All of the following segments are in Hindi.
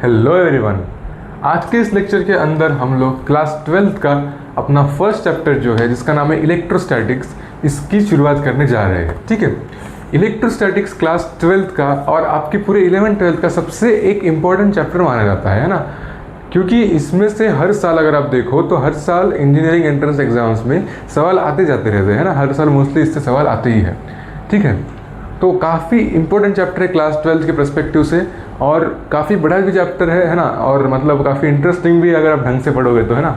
Hello everyone. आज के इस लेक्चर के अंदर हम लोग क्लास 12th का अपना फर्स्ट चैप्टर जो है जिसका नाम है इलेक्ट्रोस्टैटिक्स, इसकी शुरुआत करने जा रहे हैं। ठीक है, इलेक्ट्रोस्टैटिक्स क्लास 12th का और आपके पूरे 11th-12th का सबसे एक इम्पॉर्टेंट चैप्टर माना जाता है ना, क्योंकि इसमें से हर साल अगर आप देखो तो हर साल इंजीनियरिंग एंट्रेंस एग्जाम्स में सवाल आते जाते रहते हैं ना, हर साल मोस्टली इससे सवाल आते ही है। ठीक है, तो काफ़ी इंपॉर्टेंट चैप्टर है क्लास 12th के पर्सपेक्टिव से, और काफ़ी बड़ा भी चैप्टर है ना, और मतलब काफ़ी इंटरेस्टिंग भी अगर आप ढंग से पढ़ोगे तो, है ना।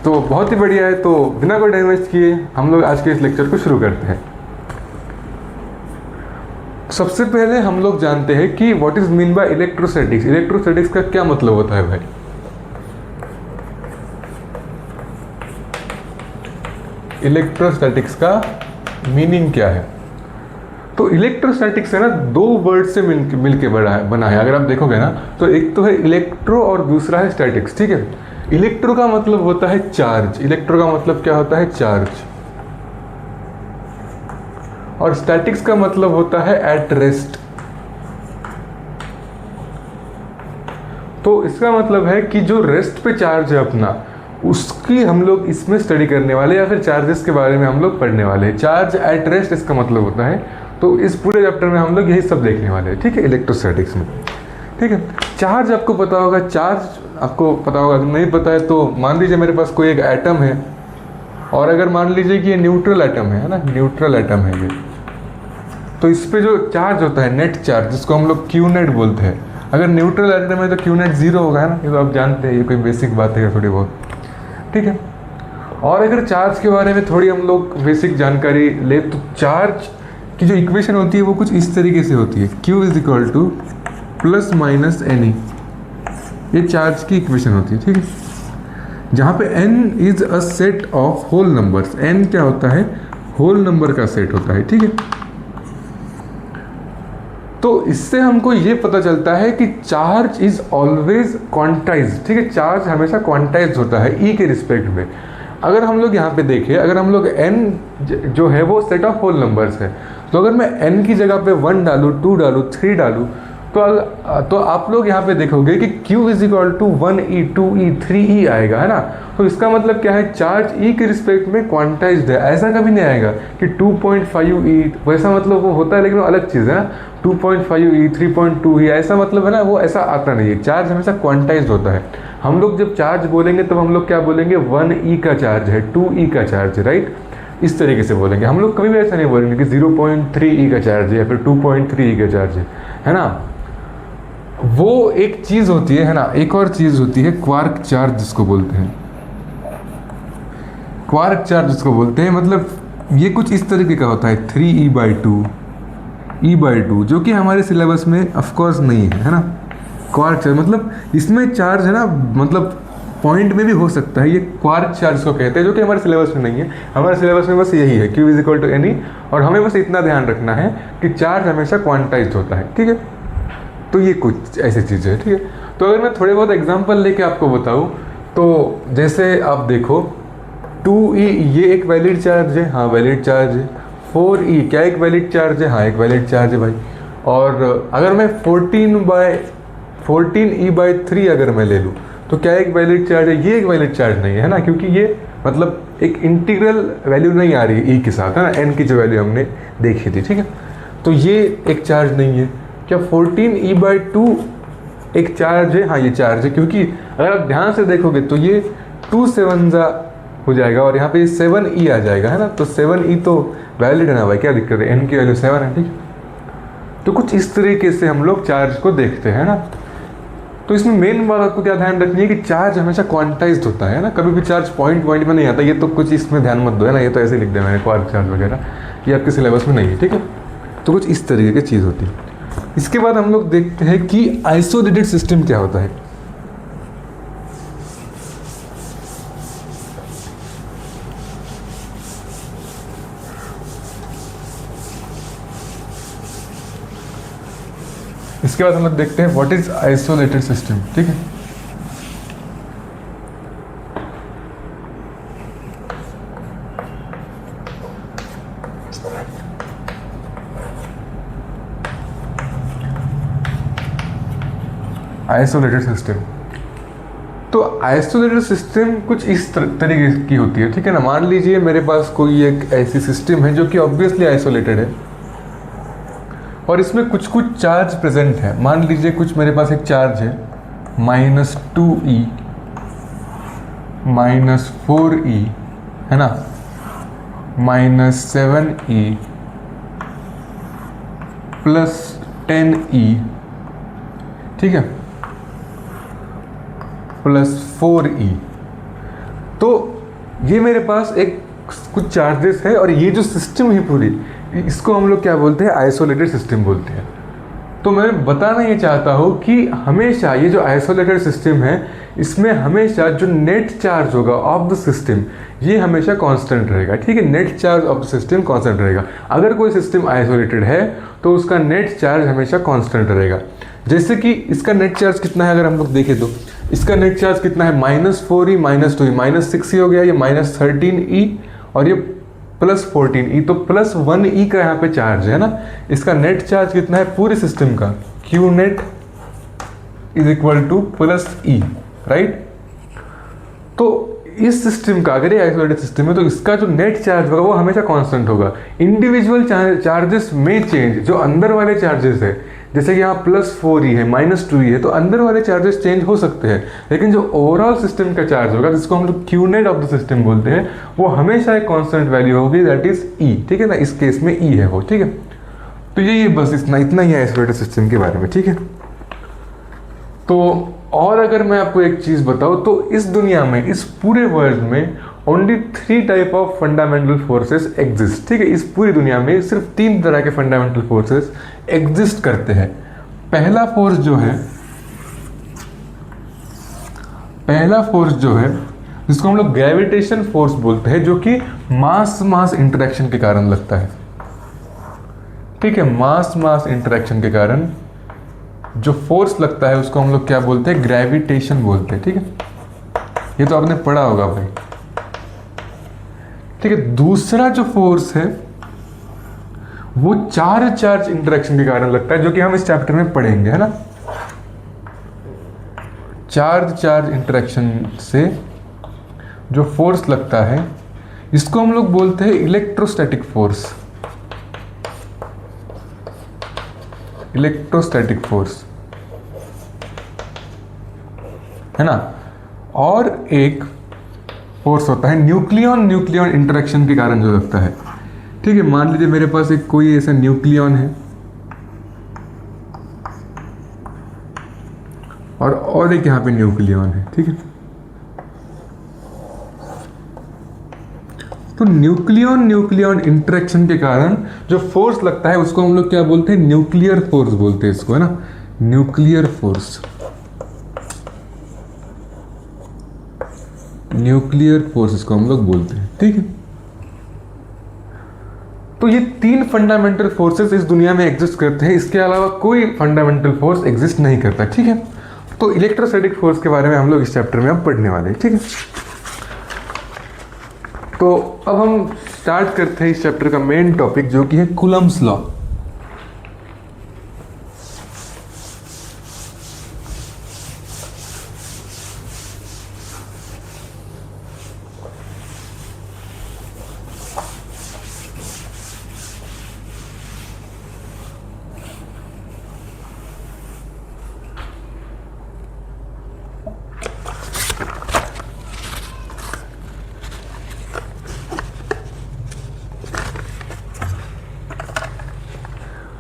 तो बहुत ही बढ़िया है। तो बिना कोई टाइम वेस्ट किए हम लोग आज के इस लेक्चर को शुरू करते हैं। सबसे पहले हम लोग जानते हैं कि what is mean by electrostatics. Electrostatics का क्या मतलब होता है भाई? इलेक्ट्रोस्टैटिक्स का मीनिंग क्या है? तो इलेक्ट्रोस्टैटिक्स है ना, दो वर्ड से मिलके बना है। अगर आप देखोगे ना तो एक तो है इलेक्ट्रो और दूसरा है स्टैटिक्स। ठीक है, इलेक्ट्रो का मतलब होता है चार्ज। इलेक्ट्रो का मतलब क्या होता है? चार्ज। और स्टैटिक्स का मतलब होता है एट रेस्ट। तो इसका मतलब है कि जो रेस्ट पे चार्ज है अपना, उसकी हम लोग इसमें स्टडी करने वाले, या फिर चार्जेस के बारे में हम लोग पढ़ने वाले हैं। चार्ज एट रेस्ट इसका मतलब होता है। तो इस पूरे चैप्टर में हम लोग यही सब देखने वाले हैं। ठीक है, इलेक्ट्रोस्टैटिक्स में। ठीक है, चार्ज आपको पता होगा, चार्ज आपको पता होगा। अगर नहीं पता है तो मान लीजिए मेरे पास कोई एक एटम है, और अगर मान लीजिए कि ये न्यूट्रल एटम है ना, न्यूट्रल एटम है ये, तो इस पर जो चार्ज होता है नेट चार्ज, जिसको हम लोग क्यू नेट बोलते हैं। अगर न्यूट्रल एटम है तो क्यू नेट 0 होगा, है ना। ये तो आप जानते हैं, ये कोई बेसिक बात है थोड़ी बहुत। ठीक है, और अगर चार्ज के बारे में थोड़ी हम लोग बेसिक जानकारी ले तो चार्ज की जो इक्वेशन होती है वो कुछ इस तरीके से होती है। Q is equal to plus minus NE, ये चार्ज की इक्वेशन होती है। ठीक है, जहाँ पे N is a set of whole numbers. N क्या होता है? होल नंबर का सेट होता है। ठीक है, तो इससे हमको ये पता चलता है कि चार्ज इज ऑलवेज क्वांटाइज। ठीक है, चार्ज हमेशा क्वांटाइज होता है E के रिस्पेक्ट में। अगर हम लोग यहाँ पे देखें, अगर हम लोग N जो है वो सेट ऑफ होल नंबर्स है, तो अगर मैं N की जगह पे 1 डालूँ, 2 डालूँ, 3 डालूँ, तो आप लोग यहाँ पे देखोगे कि Q is equal to 1E, 2E, 3E आएगा, है ना। तो इसका मतलब क्या है? चार्ज E के रिस्पेक्ट में क्वांटाइज्ड है। ऐसा कभी नहीं आएगा कि 2.5E, वैसा मतलब वो होता है लेकिन वो अलग चीज़ है ना। 2.5E, 3.2E, ऐसा मतलब है ना, वो ऐसा आता नहीं है। चार्ज हमेशा क्वांटाइज्ड होता है। हम लोग जब चार्ज बोलेंगे तब हम लोग क्या बोलेंगे? 1E का चार्ज है, 2E का चार्ज है, राइट। इस तरीके से बोलेंगे हम लोग। कभी भी ऐसा नहीं बोलेंगे कि 0.3E का चार्ज है या फिर 2.3E का चार्ज है ना। वो एक चीज़ होती है ना। एक और चीज़ होती है क्वार्क चार्ज, जिसको बोलते हैं क्वार्क चार्ज, जिसको बोलते हैं। मतलब ये कुछ इस तरीके का होता है, 3E/2, जो कि हमारे सिलेबस में ऑफकोर्स नहीं है ना। क्वार्क चार्ज मतलब इसमें चार्ज है ना, मतलब पॉइंट में भी हो सकता है। ये क्वार्क चार्ज को कहते हैं, जो कि हमारे सिलेबस में नहीं है। हमारे सिलेबस में बस यही है, Q is equal to NE, और हमें बस इतना ध्यान रखना है कि चार्ज हमेशा क्वांटाइज्ड होता है। ठीक है, तो ये कुछ ऐसी चीज़ है। ठीक है, तो अगर मैं थोड़े बहुत एग्जांपल लेके आपको बताऊँ तो जैसे आप देखो 2E, ये एक वैलिड चार्ज है, हाँ वैलिड चार्ज है। 4E क्या एक वैलिड चार्ज है? हाँ एक वैलिड चार्ज है भाई। और अगर मैं 14E/3 अगर मैं ले लूँ तो क्या एक वैलिड चार्ज है? ये एक वैलिड चार्ज नहीं है ना, क्योंकि ये मतलब एक इंटीग्रल वैल्यू नहीं आ रही है E के साथ, है ना। N की जो वैल्यू हमने देखी थी, ठीक है, तो ये एक चार्ज नहीं है। क्या 14E/2 एक चार्ज है? हाँ ये चार्ज है, क्योंकि अगर आप ध्यान से देखोगे तो ये 2 7 हो जाएगा, और यहाँ पे 7E आ जाएगा, है ना। तो 7E तो वैलिड है ना भाई, क्या दिक्कत है? N की वैल्यू 7 है, ठीक है। तो कुछ इस तरीके से हम लोग चार्ज को देखते हैं ना। तो इसमें मेन बात आपको क्या ध्यान रखनी है कि चार्ज हमेशा क्वांटाइज्ड होता है ना। कभी भी चार्ज पॉइंट में नहीं आता। ये तो कुछ इसमें ध्यान मत दो, है ना। ये तो ऐसे लिख दिया मैंने, क्वार्क चार्ज वगैरह, ये आपके सिलेबस में नहीं है, ठीक है। तो कुछ इस तरीके की चीज़ होती है। इसके बाद हम लोग देखते हैं कि आइसोलेटेड सिस्टम क्या होता है। इसके बाद हम लोग देखते हैं व्हाट इज आइसोलेटेड सिस्टम। ठीक है, आइसोलेटेड सिस्टम। तो आइसोलेटेड सिस्टम कुछ इस तरीके की होती है, ठीक है ना। मान लीजिए मेरे पास कोई एक ऐसी सिस्टम है जो कि ऑब्वियसली आइसोलेटेड है और इसमें कुछ कुछ चार्ज प्रेजेंट है। मान लीजिए कुछ मेरे पास एक चार्ज है -2e -4e, है ना, -7e +10e, ठीक है, +4e। तो ये मेरे पास एक कुछ चार्जेस है और ये जो सिस्टम है पूरी, इसको हम लोग क्या बोलते हैं, आइसोलेटेड सिस्टम बोलते हैं। तो मैं बताना ये चाहता हूँ कि हमेशा ये जो आइसोलेटेड सिस्टम है इसमें हमेशा जो नेट चार्ज होगा ऑफ द सिस्टम ये हमेशा कांस्टेंट रहेगा, ठीक है। Net charge of the system constant रहेगा। अगर कोई सिस्टम आइसोलेटेड है तो उसका नेट चार्ज हमेशा कांस्टेंट रहेगा। जैसे कि इसका नेट चार्ज कितना है अगर हम लोग देखें तो इसका नेट चार्ज कितना है, -4e -2e -6e हो गया, ये -13e और ये +14e, तो +1e का यहाँ पे चार्ज है ना। इसका नेट चार्ज कितना है पूरे सिस्टम का, Q net is equal to +E, right. तो इस सिस्टम का अगर ये आइसोलेटेड सिस्टम है तो इसका जो नेट चार्ज होगा वो हमेशा कांस्टेंट होगा। इंडिविजुअल चार्जेस में चेंज, जो अंदर वाले चार्जेस है, जैसे कि यहाँ +4e है -2e है, तो अंदर वाले चार्जेस चेंज हो सकते हैं, लेकिन जो ओवरऑल सिस्टम का चार्ज होगा जिसको हम लोग Q net of the system बोलते हैं वो हमेशा एक कांस्टेंट वैल्यू होगी, दैट इज E, ठीक है ना। इस केस में E है वो, ठीक है। तो ये बस इतना ही है आइसोलेटेड सिस्टम के बारे में, ठीक है। तो और अगर मैं आपको एक चीज़ बताऊँ तो इस दुनिया में, इस पूरे वर्ल्ड में only 3 type of fundamental forces exist, ठीक है। इस पूरी दुनिया में सिर्फ 3 तरह के फंडामेंटल फोर्सेस एग्जिस्ट करते हैं। पहला फोर्स जो है जिसको हम लोग ग्रेविटेशन फोर्स बोलते हैं, जो कि मास इंटरेक्शन के कारण लगता है, ठीक है। मास इंटरेक्शन के कारण जो फोर्स लगता है उसको हम लोग क्या बोलते हैं, ग्रेविटेशन बोलते हैं, ठीक है। ये तो आपने पढ़ा होगा भाई, ठीक है। दूसरा जो फोर्स है वो चार्ज इंटरेक्शन के कारण लगता है, जो कि हम इस चैप्टर में पढ़ेंगे, है ना। चार्ज इंटरेक्शन से जो फोर्स लगता है इसको हम लोग बोलते हैं इलेक्ट्रोस्टैटिक फोर्स, है ना। और एक फोर्स होता है न्यूक्लियन इंटरेक्शन के कारण जो लगता है, ठीक है। मान लीजिए मेरे पास एक कोई ऐसा न्यूक्लियन है और एक यहाँ पे न्यूक्लियन है, ठीक है। तो न्यूक्लियन इंटरेक्शन के कारण जो फोर्स लगता है उसको हम लोग क्या बोलते हैं, न्यूक्लियर फोर्स बोलते हैं इसको, है ना। न्यूक्लियर फोर्स इसको हम लोग बोलते हैं, ठीक है। तो ये 3 फंडामेंटल फोर्सेस इस दुनिया में एग्जिस्ट करते हैं, इसके अलावा कोई फंडामेंटल फोर्स एग्जिस्ट नहीं करता, ठीक है। तो इलेक्ट्रोस्टैटिक फोर्स के बारे में हम लोग इस चैप्टर में अब पढ़ने वाले हैं, ठीक है। तो अब हम स्टार्ट करते हैं इस चैप्टर का मेन टॉपिक, जो कि है कूलम्ब्स लॉ।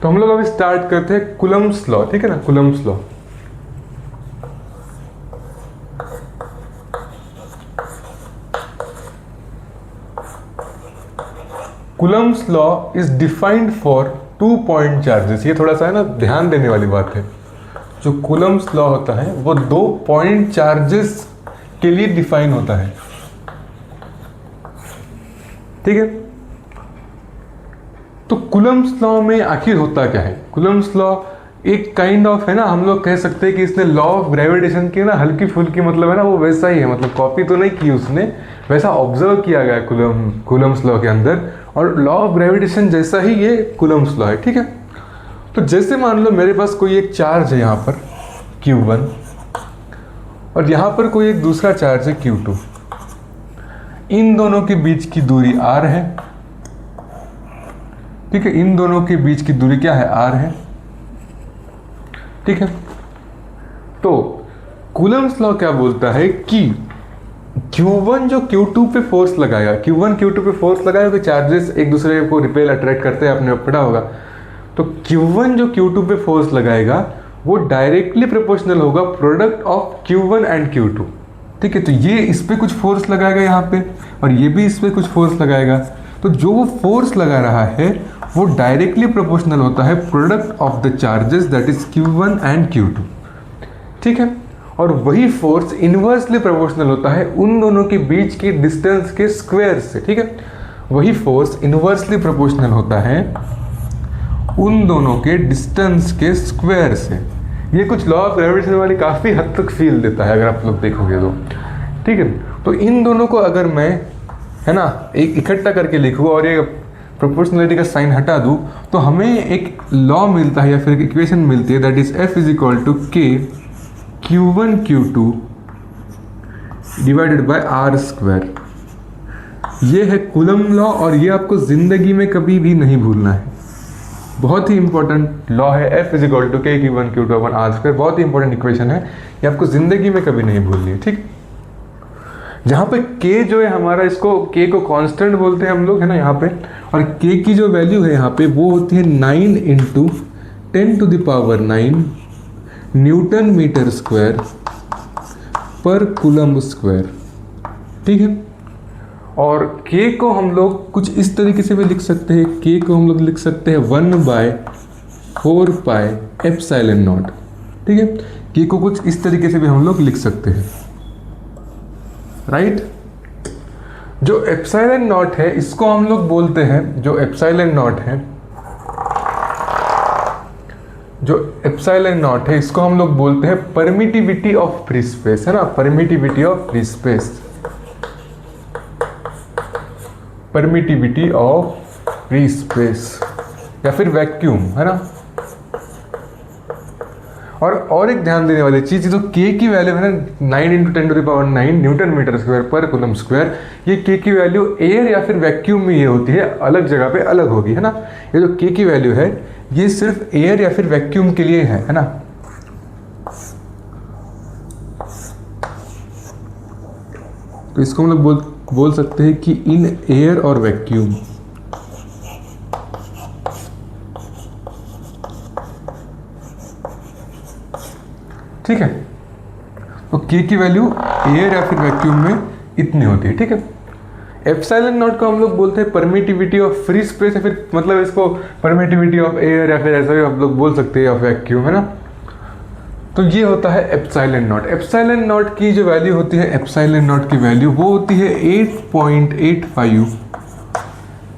तो हम लोग अभी स्टार्ट करते हैं कूलम्ब्स लॉ, ठीक है ना। Coulomb's law, Coulomb's law is defined for 2 point charges. ये थोड़ा सा है ना ध्यान देने वाली बात है। जो कूलम्ब्स लॉ होता है वो 2 पॉइंट चार्जेस के लिए डिफाइन होता है, ठीक है। तो कूलम्ब्स लॉ में आखिर होता क्या है? कूलम्ब्स लॉ एक काइंड ऑफ है ना, हम लोग कह सकते हैं कि इसने लॉ ऑफ ग्रेविटेशन की ना हल्की फुल्की मतलब है ना वो वैसा ही है, मतलब कॉपी तो नहीं की उसने, वैसा ऑब्जर्व किया गया कूलम्ब्स लॉ के अंदर, और लॉ ऑफ ग्रेविटेशन जैसा ही ये कूलम्ब्स लॉ है, ठीक है। तो जैसे मान लो मेरे पास कोई एक चार्ज है यहाँ पर Q1, और यहाँ पर कोई एक दूसरा चार्ज है Q2। इन दोनों के बीच की दूरी R है, ठीक है, इन दोनों के बीच की दूरी क्या है, R है, ठीक है। तो कूलम्स लॉ क्या बोलता है कि Q1 जो Q2 पे फोर्स लगाएगा, Q1 Q2 पे फोर्स लगाएगा तो चार्जेस एक दूसरे को रिपेल अट्रैक्ट करते हैं, आपने पढ़ा होगा। तो Q1 जो Q2 पे फोर्स लगाएगा वो डायरेक्टली प्रोपोर्शनल होगा product of Q1 and Q2, ठीक है। तो ये इस पे कुछ फोर्स लगाएगा यहाँ पे, और ये भी इस पे कुछ फोर्स लगाएगा। तो जो वो फोर्स लगा रहा है वो डायरेक्टली प्रोपोर्शनल होता है product of the charges that is Q1 and Q2, ठीक है। और वही फोर्स इन्वर्सली प्रोपोर्शनल होता है उन दोनों के बीच के डिस्टेंस के स्क्वायर से, ठीक है। वही फोर्स इन्वर्सली प्रोपोर्शनल होता है उन दोनों के डिस्टेंस के स्क्वायर से। ये कुछ लॉ ऑफ ग्रेविटेशन वाली काफ़ी हद तक फील देता है अगर आप लोग देखोगे तो, ठीक है। तो इन दोनों को अगर मैं, है ना, एक इकट्ठा करके लिखूँ और ये प्रोपोर्शनलिटी का साइन हटा दूँ तो हमें एक लॉ मिलता है या फिर एक इक्वेशन मिलती है that is F is equal to K Q1 Q2 divided by R square. ये है कूलम्ब लॉ और ये आपको ज़िंदगी में कभी भी नहीं भूलना है। बहुत ही इंपॉर्टेंट लॉ है, F is equal to K Q1 Q2 upon R square. बहुत ही इंपॉर्टेंट इक्वेशन है, ये आपको ज़िंदगी में कभी नहीं भूलनी है, ठीक। जहाँ पे K जो है हमारा, इसको K को कांस्टेंट बोलते हैं हम लोग, है ना, यहाँ पे। और K की जो वैल्यू है यहाँ पे वो होती है 9 इंटू 10⁹ न्यूटन मीटर स्क्वायर पर कूलम्ब स्क्वायर, ठीक है। और K को हम लोग कुछ इस तरीके से भी लिख सकते हैं, K को हम लोग लिख सकते हैं 1/4πε0, ठीक है। K को कुछ इस तरीके से भी हम लोग लिख सकते हैं, राइट। जो एप्सिलॉन नॉट है इसको हम लोग बोलते हैं, जो एप्सिलॉन नॉट है इसको हम लोग बोलते हैं परमिटिविटी ऑफ फ्री स्पेस, है ना, permittivity of free space, permittivity of free space या फिर वैक्यूम, है ना। और एक ध्यान देने वाली चीज़, जो K की वैल्यू है ना 9 इंटू 10⁹ न्यूटन मीटर स्क्वायर पर कूलम्ब स्क्वायर, ये K की वैल्यू एयर या फिर वैक्यूम में ये होती है, अलग जगह पे अलग होगी, है ना। ये जो K की वैल्यू है ये सिर्फ एयर या फिर वैक्यूम के लिए है ना। तो इसको हम लोग बोल सकते हैं कि इन एयर और वैक्यूम, ठीक है। तो K की वैल्यू एयर या फिर वैक्यूम में इतनी होती है, ठीक है। एप्सिलॉन नॉट को हम लोग बोलते हैं परमिटिविटी ऑफ फ्री स्पेस या फिर मतलब इसको परमिटिविटी ऑफ एयर या फिर ऐसा भी आप लोग बोल सकते हैं, ऑफ वैक्यूम, है ना। तो ये होता है एप्सिलॉन नॉट। एप्सिलॉन नॉट की जो वैल्यू होती है, एप्सिलॉन नॉट की वैल्यू वो होती है 8.85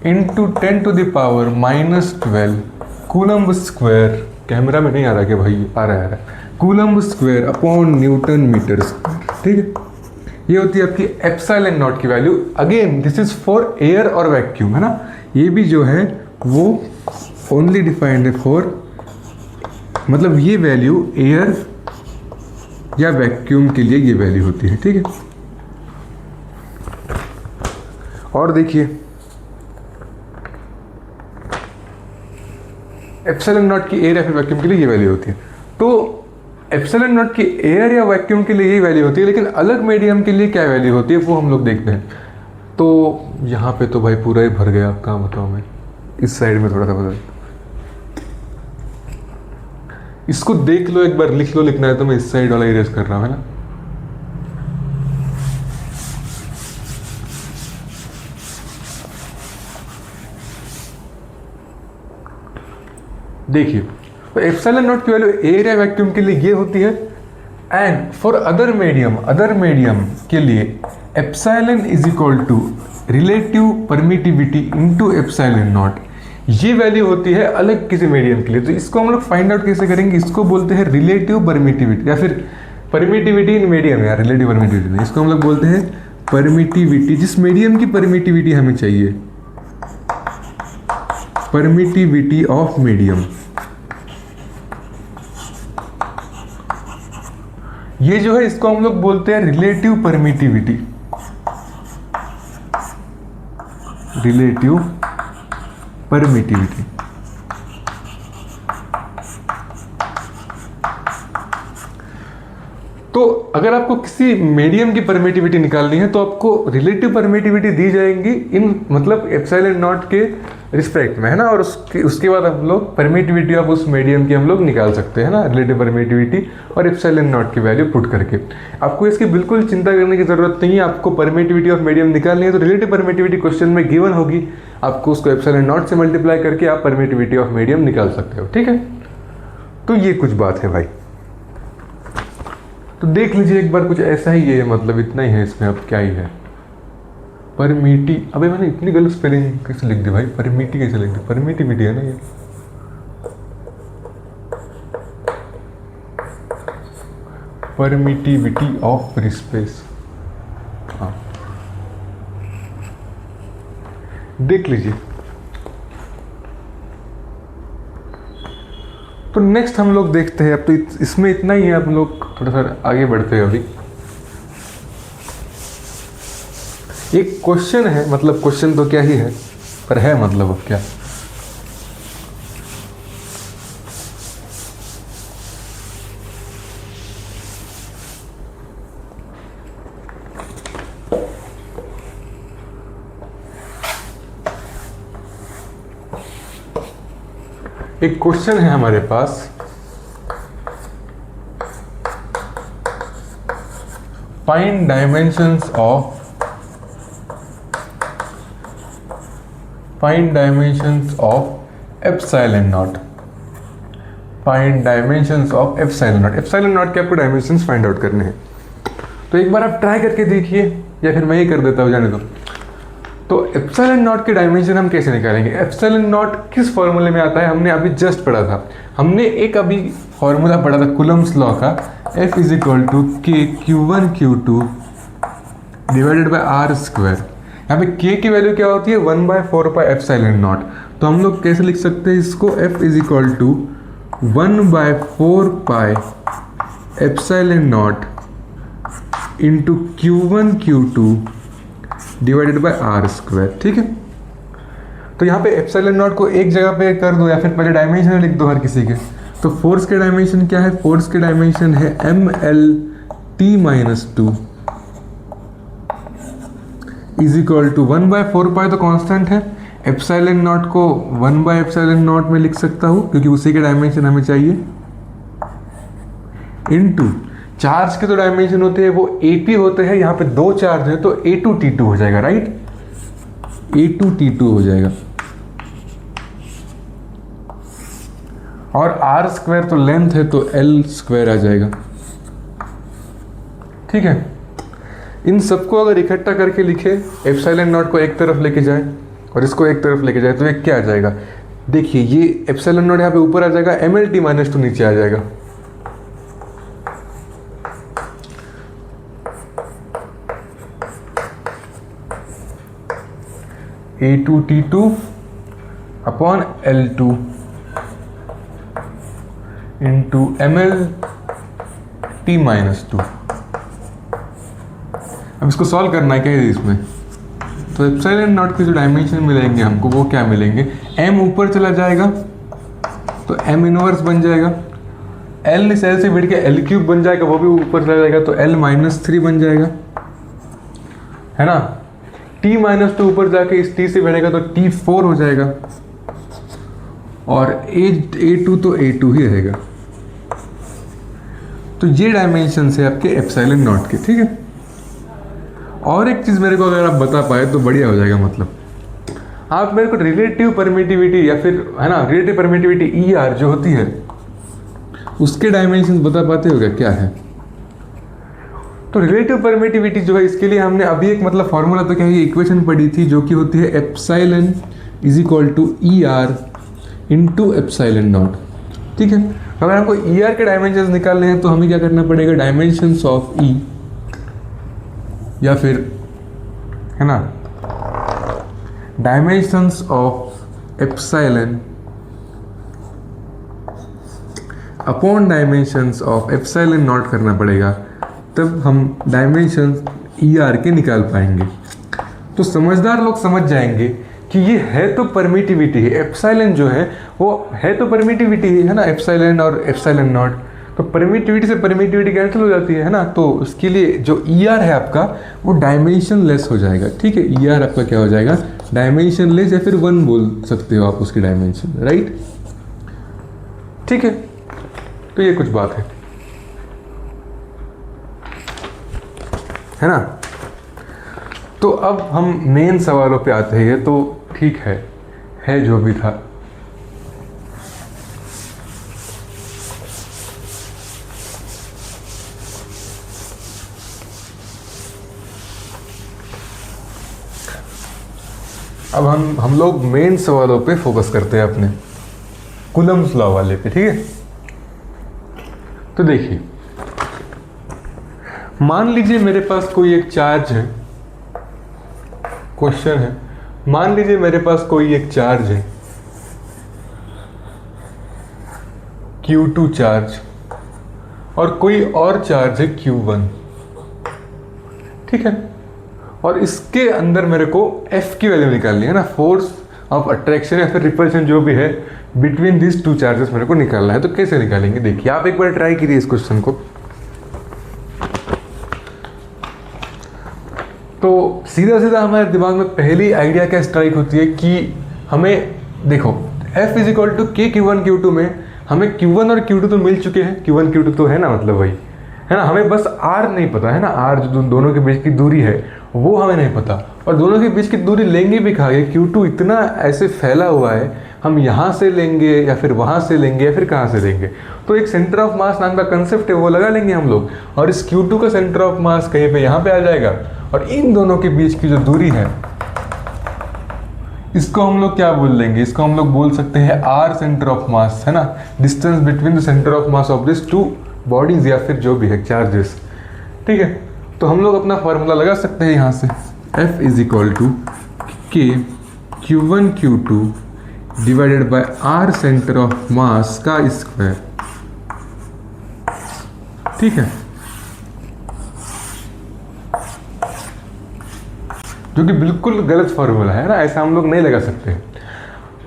इंटू 10⁻⁻12 कूलम्ब स्क्वायर। कैमरा में नहीं आ रहा क्या भाई, आ रहा है coulomb square upon newton metre square, ठीक है। ये होती है आपकी एप्सिलॉन नॉट की value. Again this is for air और वैक्यूम, है ना। ये भी जो है वो ओनली डिफाइंड है फॉर, मतलब ये वैल्यू एयर या वैक्यूम के लिए ये वैल्यू होती है, ठीक है। और देखिए एप्सिलॉन नॉट की एयर या फिर वैक्यूम के लिए ये वैल्यू होती है। तो एप्सिलॉन नॉट की एयर या वैक्यूम के लिए ये वैल्यू होती है, लेकिन अलग मीडियम के लिए क्या वैल्यू होती है वो हम लोग देखते हैं। तो यहाँ पे तो भाई पूरा ही भर गया, आप कहाँ बताओ, मैं इस साइड में थोड़ा सा बदल, इसको देख लो एक बार, लिख लो, लिखना है तो मैं इस साइड वाला इरेज कर रहा हूँ, है ना। देखिए तो एप्सिलॉन नॉट की वैल्यू एयर या वैक्यूम के लिए ये होती है, एंड फॉर अदर मीडियम के लिए epsilon is equal to relative permittivity into epsilon naught, ये वैल्यू होती है अलग किसी मीडियम के लिए। तो इसको हम लोग फाइंड आउट कैसे करेंगे, इसको बोलते हैं रिलेटिव परमिटिविटी या फिर परमिटिविटी इन मीडियम, या रिलेटिव परमिटिविटी नहीं, इसको हम लोग बोलते हैं परमिटिविटी, जिस मीडियम की परमिटिविटी हमें चाहिए, परमिटिविटी ऑफ मीडियम। ये जो है इसको हम लोग बोलते हैं रिलेटिव परमिटिविटी। Relative permittivity. तो अगर आपको किसी मीडियम की परमिटिविटी निकालनी है तो आपको रिलेटिव परमिटिविटी दी जाएंगी इन मतलब एप्सिलॉन नॉट के रिस्पेक्ट में, है ना। और उसके बाद हम लोग परमिटिविटी ऑफ उस मीडियम की हम लोग निकाल सकते हैं ना, रिलेटिव परमिटिविटी और एप्सिलॉन नॉट की वैल्यू पुट करके। आपको इसकी बिल्कुल चिंता करने की जरूरत नहीं है। आपको परमिटिविटी ऑफ मीडियम निकालनी है तो रिलेटिव परमिटिविटी क्वेश्चन में गिवन होगी, आपको उसको एप्सिलॉन नॉट से मल्टीप्लाई करके आप परमिटिविटी ऑफ मीडियम निकाल सकते हो, ठीक है। तो ये कुछ बात है भाई। तो देख लीजिए एक बार, कुछ ऐसा ही है, मतलब इतना ही है इसमें, अब क्या ही है। परमिटी, अबे मैंने इतनी गलत स्पेलिंग कैसे लिख दी भाई, परमिटी कैसे लिख दी, परमिटिविटी है ना ये। परमिटिविटी ऑफ फ्री स्पेस, हाँ देख लीजिए। तो नेक्स्ट हम लोग देखते हैं, अब तो इसमें इतना ही है, हम लोग थोड़ा सा आगे बढ़ते हैं। अभी एक क्वेश्चन है, मतलब क्वेश्चन तो क्या ही है, पर है मतलब अब क्या। एक क्वेश्चन है हमारे पास, find dimensions of epsilon naught. Find dimensions of epsilon naught. Epsilon naught के आपको डायमेंशंस फाइंड आउट करने हैं। तो एक बार आप ट्राई करके देखिए, या फिर मैं ही कर देता हूँ, जाने दो। तो एप्सिलॉन नॉट के डायमेंशन हम कैसे निकालेंगे। एप्सिलॉन नॉट किस फॉर्मूले में आता है, हमने अभी जस्ट पढ़ा था। हमने एक अभी फॉर्मूला पढ़ा था कुलम्स लॉ का, F इज इक्वल टू के Q1 Q2 divided by are square. यहाँ पे K की वैल्यू क्या होती है, 1/4 पाई एप्सिलॉन नॉट। तो हम लोग कैसे लिख सकते हैं इसको, F is equal to 1/4 pi epsilon naught into Q1 Q2 divided by R square, ठीक है। तो यहाँ पे एप्सिलॉन नॉट को एक जगह पे कर दो, या फिर पहले डायमेंशन लिख दो हर किसी के। तो फोर्स के डायमेंशन क्या है, फोर्स के डायमेंशन है MLT-2 इज इक्वल टू 1/4 पाई, तो कांस्टेंट है। एप्सिलॉन नॉट को 1/एप्सिलॉन नॉट में लिख सकता हूँ क्योंकि उसी के डायमेंशन हमें चाहिए, इनटू चार्ज के तो डायमेंशन होते हैं वो AP होते हैं, यहाँ पे दो चार्ज है तो A2T2 हो जाएगा, राइट। A2T2 हो जाएगा। और आर स्क्वायर तो लेंथ है तो L स्क्वायर आ जाएगा, ठीक है। इन सबको अगर इकट्ठा करके लिखे, एप्सिलॉन नॉट को एक तरफ लेके जाए और इसको एक तरफ लेके जाए, तो ये क्या आ जाएगा, देखिए ये एप्सिलॉन नॉट यहाँ पे ऊपर आ जाएगा, MLT-2 नीचे आ जाएगा। A2T2 upon L2 into MLT-2। अब इसको सॉल्व करना है क्या है इसमें। तो एप्सिलॉन नॉट के जो डायमेंशन मिलेंगे हमको वो क्या मिलेंगे, M ऊपर चला जाएगा तो M इनवर्स बन जाएगा, L इस L से बढ़ के L³ बन जाएगा, वो भी ऊपर चला जाएगा तो L-3 बन जाएगा, है ना। T-2 ऊपर जाके इस T से बढ़ेगा तो T4 हो जाएगा, और A2 तो A2 ही रहेगा। तो ये डायमेंशन है आपके एप्सिलॉन नॉट के, ठीक है। और एक चीज़ मेरे को अगर आप बता पाए तो बढ़िया हो जाएगा, मतलब आप मेरे को रिलेटिव परमिटिविटी, या फिर है ना रिलेटिव परमिटिविटी ER जो होती है उसके डायमेंशन बता पाते हो क्या है। तो रिलेटिव परमिटिविटी जो है इसके लिए हमने अभी एक मतलब फॉर्मूला तो क्या है, इक्वेशन पढ़ी थी जो कि होती है epsilon is equal to ER into epsilon naught, ठीक है। अगर हमको ER के डायमेंशंस निकालने हैं तो हमें क्या करना पड़ेगा, डायमेंशंस ऑफ E, या फिर है ना dimensions of epsilon upon dimensions of epsilon not करना पड़ेगा। तब हम डायमेंशन ER के निकाल पाएंगे। तो समझदार लोग समझ जाएंगे कि ये है तो परमिटिविटी है, एप्सिलॉन जो है वो है तो परमिटिविटी है ना, एप्सिलॉन और एप्सिलॉन नॉट, तो परमिटिविटी से परमिटिविटी कैंसिल हो जाती है ना, तो उसके लिए जो ER है आपका वो डायमेंशन लेस हो जाएगा। ठीक है, ER आपका क्या हो जाएगा, डायमेंशन लेस, या फिर 1 बोल सकते हो आप उसकी डायमेंशन, राइट। ठीक है, तो ये कुछ बात है ना। तो अब हम मेन सवालों पे आते हैं। तो ठीक है जो भी था। अब हम लोग मेन सवालों पे फोकस करते हैं अपने कूलम्ब्स लॉ वाले पे। ठीक है, तो देखिए, मान लीजिए मेरे पास कोई एक चार्ज है, क्वेश्चन है, मान लीजिए मेरे पास कोई एक चार्ज है Q2 चार्ज, और कोई और चार्ज है Q1। ठीक है, और इसके अंदर मेरे को F की वैल्यू निकालनी है ना, फोर्स ऑफ अट्रैक्शन या फिर रिपल्शन जो भी है बिटवीन दिस टू चार्जेस मेरे को निकालना है। तो कैसे निकालेंगे, देखिए आप एक बार ट्राई कीजिए इस क्वेश्चन को। तो सीधा सीधा हमारे दिमाग में पहली आइडिया क्या स्ट्राइक होती है कि हमें देखो F इज इक्वल टू के Q1 Q2 में हमें Q1 और Q2 तो मिल चुके हैं, Q1 Q2 तो है ना, मतलब वही है ना, हमें बस R नहीं पता है ना, R जो दोनों के बीच की दूरी है वो हमें नहीं पता, और दोनों के बीच की दूरी लेंगे भी कहाँ, Q2 इतना ऐसे फैला हुआ है, हम यहाँ से लेंगे या फिर वहाँ से लेंगे या फिर कहाँ से लेंगे। तो एक सेंटर ऑफ मास नाम का कंसेप्ट है, वो लगा लेंगे हम लोग, और इस Q2 का सेंटर ऑफ मास कहीं पे यहाँ पे आ जाएगा, और इन दोनों के बीच की जो दूरी है इसको हम लोग क्या बोल लेंगे, इसको हम लोग बोल सकते हैं R सेंटर ऑफ मास, है ना, distance between the centre of mass of this two bodies या फिर जो भी है चार्जेस। ठीक है, तो हम लोग अपना फॉर्मूला लगा सकते हैं यहाँ से, F इज इक्वल टू के Q1 Q2 divided by R centre of mass का स्क्वायर। ठीक है, जो कि बिल्कुल गलत फॉर्मूला है ना, ऐसा हम लोग नहीं लगा सकते।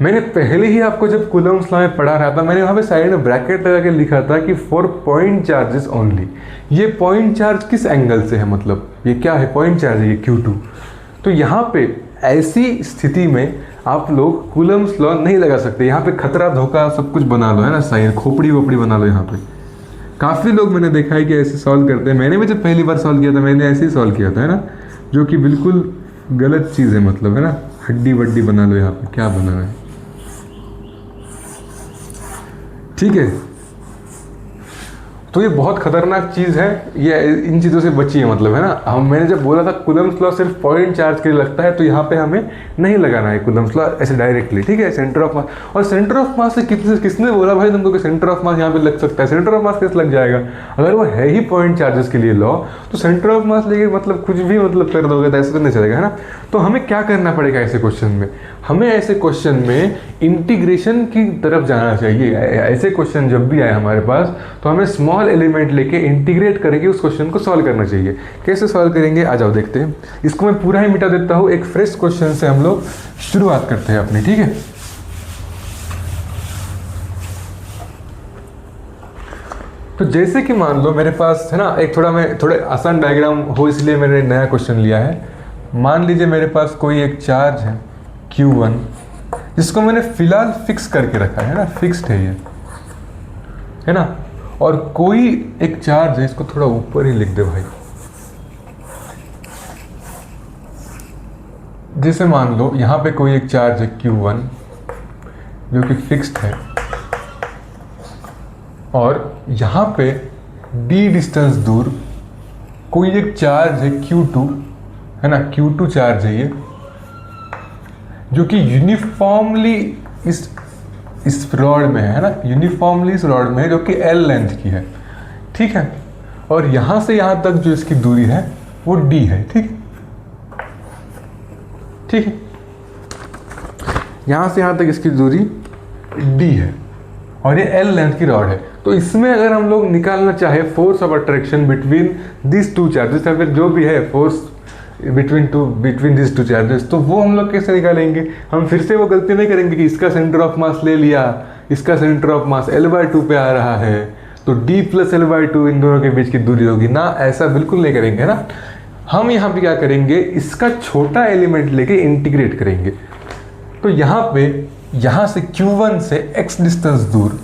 मैंने पहले ही आपको जब कूलम्ब्स लॉ में पढ़ा रहा था, मैंने वहाँ पे साइड में ब्रैकेट लगा के लिखा था कि फॉर पॉइंट चार्जेस ओनली। ये पॉइंट चार्ज किस एंगल से है, मतलब ये क्या है, पॉइंट चार्ज है ये Q2। तो यहाँ पे ऐसी स्थिति में आप लोग कूलम्ब्स लॉ नहीं लगा सकते, यहाँ पे खतरा धोखा सब कुछ बना लो, है ना, साइन खोपड़ी वोपड़ी बना लो। यहाँ पे काफ़ी लोग मैंने देखा है कि ऐसे सॉल्व करते हैं, मैंने भी जब पहली बार सॉल्व किया था मैंने ऐसे ही सॉल्व किया था, है ना, जो कि बिल्कुल गलत चीज़ है, मतलब है ना, हड्डी वड्डी बना लो यहाँ पे, क्या बना है। ठीक है, तो ये बहुत खतरनाक चीज़ है, ये इन चीज़ों से बचिए, मतलब है ना। मैंने जब बोला था कूलम्ब्स लॉ सिर्फ पॉइंट चार्ज के लिए लगता है, तो यहाँ पे हमें नहीं लगाना है कूलम्ब्स लॉ ऐसे डायरेक्टली। ठीक है, सेंटर ऑफ मास, और सेंटर ऑफ मास से किसने बोला भाई तुमको कि सेंटर ऑफ मास यहाँ पे लग सकता है, सेंटर ऑफ मास कैसे लग जाएगा, अगर वो है ही पॉइंट चार्जेस के लिए लॉ, तो सेंटर ऑफ मास लेके मतलब कुछ भी मतलब कर दोगे तो ऐसे तो नहीं चलेगा, है ना। तो हमें क्या करना पड़ेगा ऐसे क्वेश्चन में, हमें ऐसे क्वेश्चन में इंटीग्रेशन की तरफ जाना चाहिए। ऐसे क्वेश्चन जब भी आए हमारे पास, तो हमें स्मॉल एलिमेंट लेके इंटीग्रेट करके उस क्वेश्चन को सॉल्व करना चाहिए। कैसे सॉल्व करेंगे, आ जाओ देखते हैं। इसको मैं पूरा ही मिटा देता हूँ, एक फ्रेश क्वेश्चन से हम लोग शुरुआत करते हैं अपनी। ठीक है, तो जैसे कि मान लो मेरे पास है ना, एक थोड़े आसान डायग्राम हो इसलिए मैंने नया क्वेश्चन लिया है। मान लीजिए मेरे पास कोई एक चार्ज है Q1, जिसको मैंने फिलहाल फिक्स करके रखा है ना, फिक्स्ड है ये, है ना, और कोई एक चार्ज है, इसको थोड़ा ऊपर ही लिख दे भाई। जैसे मान लो यहाँ पे कोई एक चार्ज है Q1 जो कि फिक्स्ड है, और यहाँ पे d डिस्टेंस दूर कोई एक चार्ज है Q2, है ना, Q2 चार्ज है ये, जो कि यूनिफॉर्मली इस रॉड में है ना, यूनिफॉर्मली इस रॉड में है, जो कि L लेंथ की है। ठीक है, और यहाँ से यहाँ तक जो इसकी दूरी है वो D है। ठीक है, यहाँ से यहाँ तक इसकी दूरी D है। और ये एल लेंथ की रॉड है। तो इसमें अगर हम लोग निकालना चाहे force of attraction between this two charges या फिर जो भी है force between this two charges, तो वो हम लोग कैसे निकालेंगे? हम फिर से वो गलती नहीं करेंगे कि इसका सेंटर ऑफ मास ले लिया, इसका सेंटर ऑफ मास L/2 पे आ रहा है तो D + L/2 इन दोनों के बीच की दूरी होगी ना, ऐसा बिल्कुल नहीं करेंगे ना। हम यहाँ पे क्या करेंगे, इसका छोटा एलिमेंट लेके इंटीग्रेट करेंगे। तो यहाँ से Q1 से x डिस्टेंस दूर,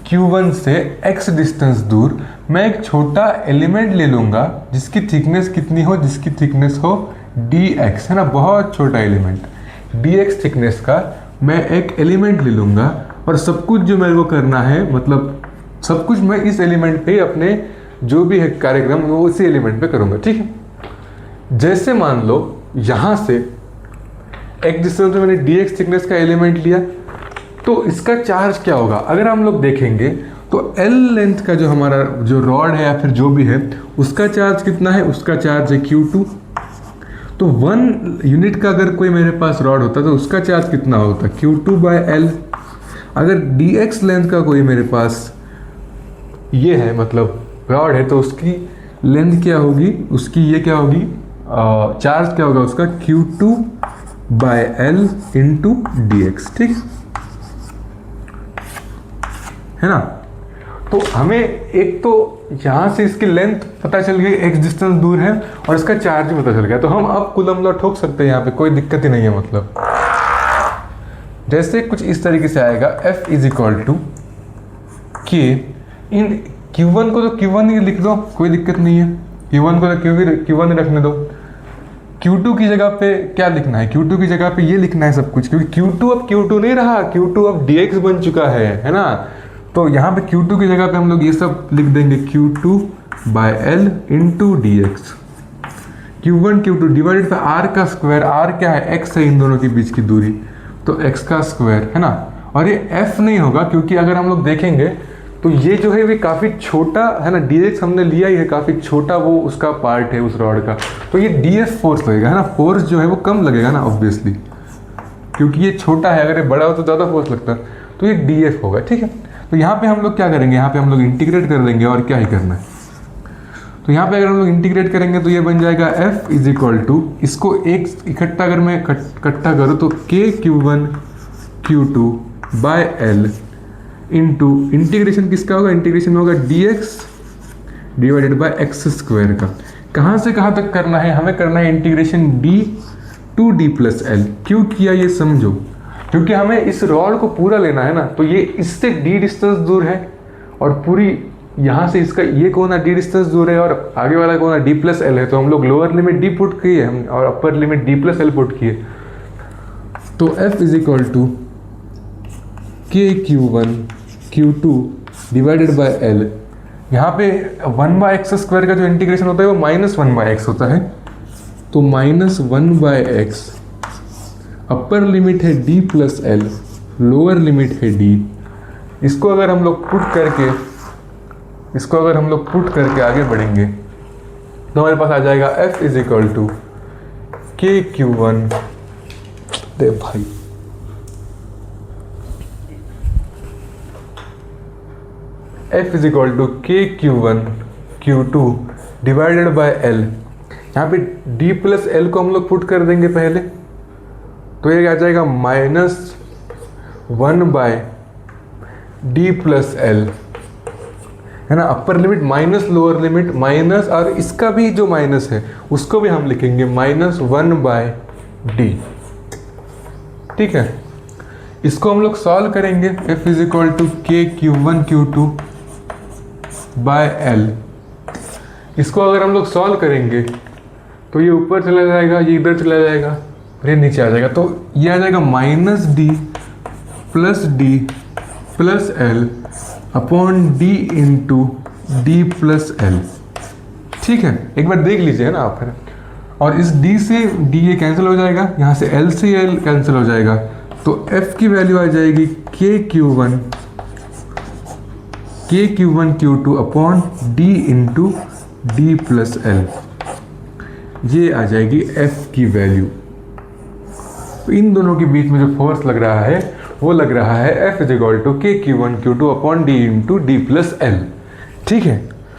Q1 से x डिस्टेंस दूर मैं एक छोटा एलिमेंट ले लूँगा जिसकी थिकनेस कितनी हो, जिसकी थिकनेस हो dx, है ना, बहुत छोटा एलिमेंट dx थिकनेस का मैं एक एलिमेंट ले लूँगा और सब कुछ जो मेरे को करना है, मतलब सब कुछ मैं इस एलिमेंट पे अपने जो भी है कार्यक्रम वो उसी एलिमेंट पे करूँगा, ठीक है। जैसे मान लो यहाँ से x डिस्टेंस में मैंने dx थिकनेस का एलिमेंट लिया, तो इसका चार्ज क्या होगा? अगर हम लोग देखेंगे तो L लेंथ का जो हमारा जो रॉड है या फिर जो भी है उसका चार्ज कितना है? उसका चार्ज है Q2। तो 1 यूनिट का अगर कोई मेरे पास रॉड होता तो उसका चार्ज कितना होता? Q2/L। अगर dx लेंथ का कोई मेरे पास ये है मतलब रॉड है तो उसकी लेंथ क्या होगी, उसकी ये क्या होगी, चार्ज क्या होगा उसका? Q2/L इंटू dx, ठीक है ना। तो हमें एक तो यहाँ से इसकी लेंथ पता चल गई, x डिस्टेंस दूर है, और इसका चार्ज भी पता चल गया, तो हम अब कूलम लॉ ठोक सकते हैं, यहाँ पे कोई दिक्कत ही नहीं है। मतलब जैसे कुछ इस तरीके से आएगा, F = K इन Q1 को तो Q1 ही लिख दो, कोई दिक्कत नहीं है, Q1 को तो Q1 ही रखने दो। Q2 की जगह पे क्या लिखना है? Q2 की जगह पे ये लिखना है सब कुछ, क्योंकि Q2 अब Q2 नहीं रहा, Q2 अब dx बन चुका है ना। तो यहाँ पे Q2 की जगह पे हम लोग ये सब लिख देंगे, Q2/L into dx। Q2 divided by r का स्क्वायर, r क्या है? x है इन दोनों के बीच की दूरी, तो x का स्क्वायर, है ना। और ये f नहीं होगा क्योंकि अगर हम लोग देखेंगे तो ये जो है वो काफ़ी छोटा है ना, dx हमने लिया ही है, काफ़ी छोटा वो उसका पार्ट है उस रॉड का, तो ये df फोर्स लगेगा, है ना। फोर्स जो है वो कम लगेगा ना ऑब्वियसली, क्योंकि ये छोटा है, अगर ये बड़ा हो तो ज़्यादा फोर्स लगता, तो ये df होगा, ठीक है। तो यहाँ पे हम लोग क्या करेंगे, यहाँ पे हम लोग इंटीग्रेट कर देंगे, और क्या ही करना है। तो यहाँ पे अगर हम लोग इंटीग्रेट करेंगे तो ये बन जाएगा F = इसको एक इकट्ठा अगर मैं इकट्ठा करूँ तो K Q1/L इंटू इंटीग्रेशन किसका होगा? इंटीग्रेशन होगा dx डिवाइडेड बाय x² का। कहाँ से कहाँ तक करना है? हमें करना है integration d to d + L। क्यों किया ये समझो, क्योंकि हमें इस रॉड को पूरा लेना है ना, तो ये इससे d डिस्टेंस दूर है, और पूरी यहाँ से इसका ये कोना d डिस्टेंस दूर है, और आगे वाला कोना d + L है, तो हम लोग लोअर लिमिट d पुट किए हम और upper limit d + L put किए। तो F = K Q2 divided bye L। यहाँ पे 1/x² का जो इंटीग्रेशन होता है वो -1/x होता है, तो -1/x, अपर लिमिट है d + L, लोअर लिमिट है d। इसको अगर हम लोग पुट करके आगे बढ़ेंगे तो हमारे पास आ जाएगा F = K Q1, दे भाई, F = K Q1 Q2 divided bye L। यहाँ पे d + L को हम लोग पुट कर देंगे पहले, तो ये आ जाएगा -1/d + L, है ना। Upper limit minus lower limit minus, और इसका भी जो माइनस है उसको भी हम लिखेंगे -1/d, ठीक है। इसको हम लोग सॉल्व करेंगे, F = K Q1 Q2/L। इसको अगर हम लोग सॉल्व करेंगे तो ये ऊपर चला जाएगा, ये इधर चला जाएगा, और ये नीचे आ जाएगा, तो ये आ जाएगा -d + d + L upon d into d + L, ठीक है। एक बार देख लीजिए ना आप, और इस d से d ये कैंसिल हो जाएगा, यहाँ से L से L कैंसिल हो जाएगा, तो F की वैल्यू आ जाएगी K Q1 Q2 upon d into d + L, ये आ जाएगी F की वैल्यू। तो इन दोनों के बीच में जो फोर्स लग रहा है वो लग रहा है F इज इक्वल टू के Q1 Q2 upon D into D plus L. ठीक है,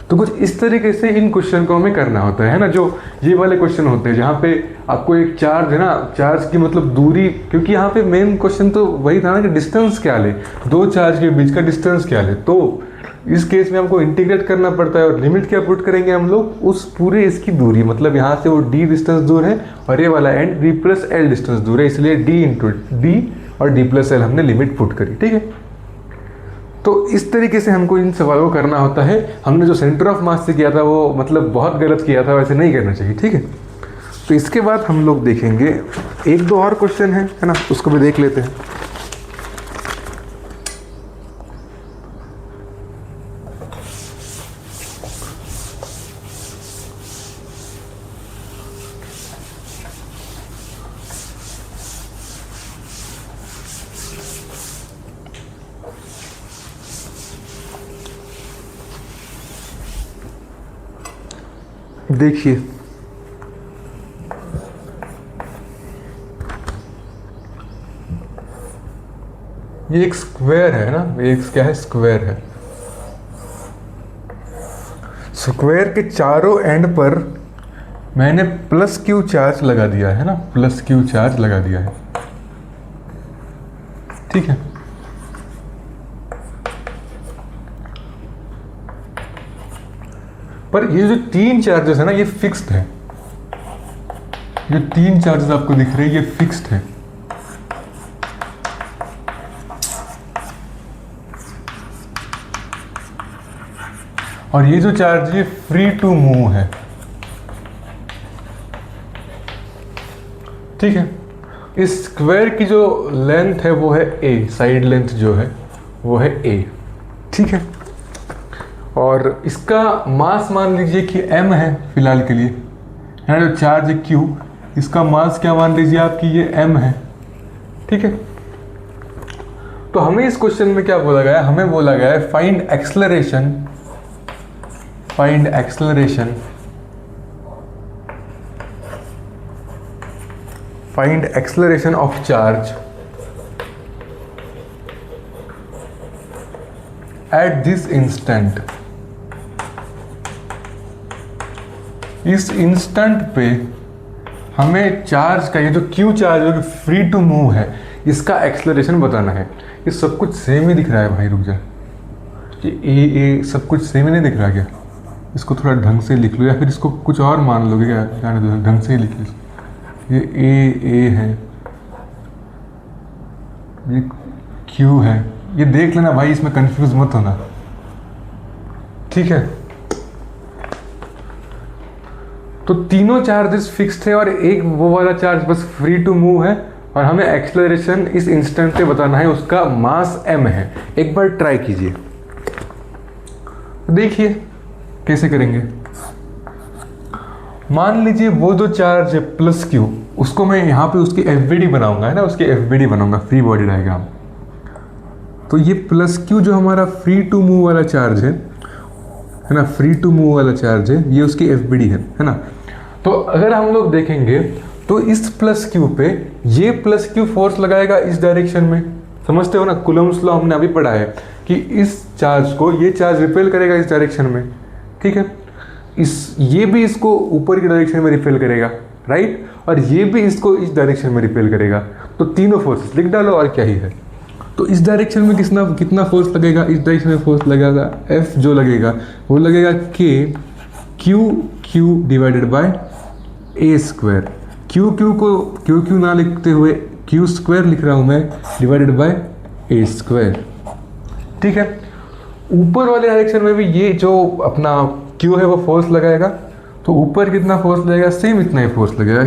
तो कुछ इस तरीके से इन क्वेश्चन को हमें करना होता है ना, जो ये वाले क्वेश्चन होते हैं जहाँ पे आपको एक चार्ज है ना, चार्ज की मतलब दूरी, क्योंकि यहाँ पे मेन क्वेश्चन तो वही था ना कि डिस्टेंस क्या ले, दो चार्ज के बीच का डिस्टेंस क्या ले। तो इस केस में हमको इंटीग्रेट करना पड़ता है और लिमिट क्या पुट करेंगे हम लोग, उस पूरे इसकी दूरी, मतलब यहाँ से वो d डिस्टेंस दूर है और ये वाला and d plus L distance दूर है, इसलिए d इंटू डी और d प्लस एल हमने लिमिट पुट करी। ठीक है, तो इस तरीके से हमको इन सवालों को करना होता है। हमने जो सेंटर ऑफ मास से किया था वो मतलब बहुत गलत किया था, वैसे नहीं करना चाहिए। ठीक है, तो इसके बाद हम लोग देखेंगे एक दो और क्वेश्चन है ना, उसको भी देख लेते हैं। देखिए, ये एक स्क्वायर है ना, ये एक क्या है, स्क्वायर है। स्क्वायर के चारों एंड पर मैंने प्लस क्यू चार्ज लगा दिया है ना, प्लस क्यू चार्ज लगा दिया है। ठीक है, पर ये जो तीन चार्जेस है ना, ये फिक्स्ड है। जो तीन चार्जेस आपको दिख रहे हैं ये फिक्स्ड है। और ये जो चार्ज है फ्री टू मूव है। ठीक है, इस स्क्वायर की जो लेंथ है वो है a, साइड लेंथ जो है वो है a। ठीक है, और इसका मास मान लीजिए कि m है फिलहाल के लिए, है ना, जो चार्ज है q, इसका मास क्या मान लीजिए आप कि ये m है। ठीक है, तो हमें इस क्वेश्चन में क्या बोला गया है, हमें बोला गया है find acceleration, find acceleration, find acceleration of charge at this instant. इस इंस्टेंट पे हमें चार्ज का, ये जो क्यू चार्ज है फ्री टू मूव है, इसका एक्सेलरेशन बताना है। ये सब कुछ सेम ही दिख रहा है भाई, रुक जा, ये ए सब कुछ सेम ही नहीं दिख रहा क्या? इसको थोड़ा ढंग से लिख लो, या फिर इसको कुछ और मान लोगे क्या? जाने दो, ढंग से ही लिख लो। ये ए है, ये क्यू है, ये देख लेना भाई, इसमें कंफ्यूज मत होना। ठीक है, तो तीनों चार्जेस फिक्स्ड है और एक वो वाला चार्ज बस फ्री टू मूव है, और हमें एक्सेलरेशन इस इंस्टेंट पे बताना है, उसका मास m है। एक बार ट्राई कीजिए, देखिए कैसे करेंगे। मान लीजिए वो जो चार्ज है प्लस क्यू, उसको मैं यहाँ पे उसकी एफबीडी बनाऊंगा, है ना, उसकी एफबीडी बनाऊंगा, फ्री बॉडी डायग्राम। तो ये प्लस क्यू जो हमारा फ्री टू मूव वाला चार्ज है ना, फ्री टू मूव वाला चार्ज है, ये उसकी एफबीडी है ना। तो अगर हम लोग देखेंगे तो इस प्लस क्यू पे ये प्लस क्यू फोर्स लगाएगा इस डायरेक्शन में, समझते हो ना, कूलम्ब्स लॉ हमने अभी पढ़ा है कि इस चार्ज को ये चार्ज रिपेल करेगा इस डायरेक्शन में। ठीक है, ये भी इसको ऊपर की डायरेक्शन में रिपेल करेगा, राइट, और ये भी इसको इस डायरेक्शन में रिपेल करेगा। तो तीनों फोर्सेस लिख डालो और क्या ही है। तो इस डायरेक्शन में कितना फोर्स लगेगा, इस डायरेक्शन में फोर्स लगेगा F, जो लगेगा वो लगेगा Q divided by a square. Q ना लिखते हुए Q स्क्वायर लिख रहा हूँ मैं, डिवाइडेड बाय a स्क्वायर। ठीक है, ऊपर वाले डायरेक्शन में भी ये जो अपना Q है वो फोर्स लगाएगा, तो ऊपर कितना फोर्स लगेगा, सेम इतना ही फोर्स लगेगा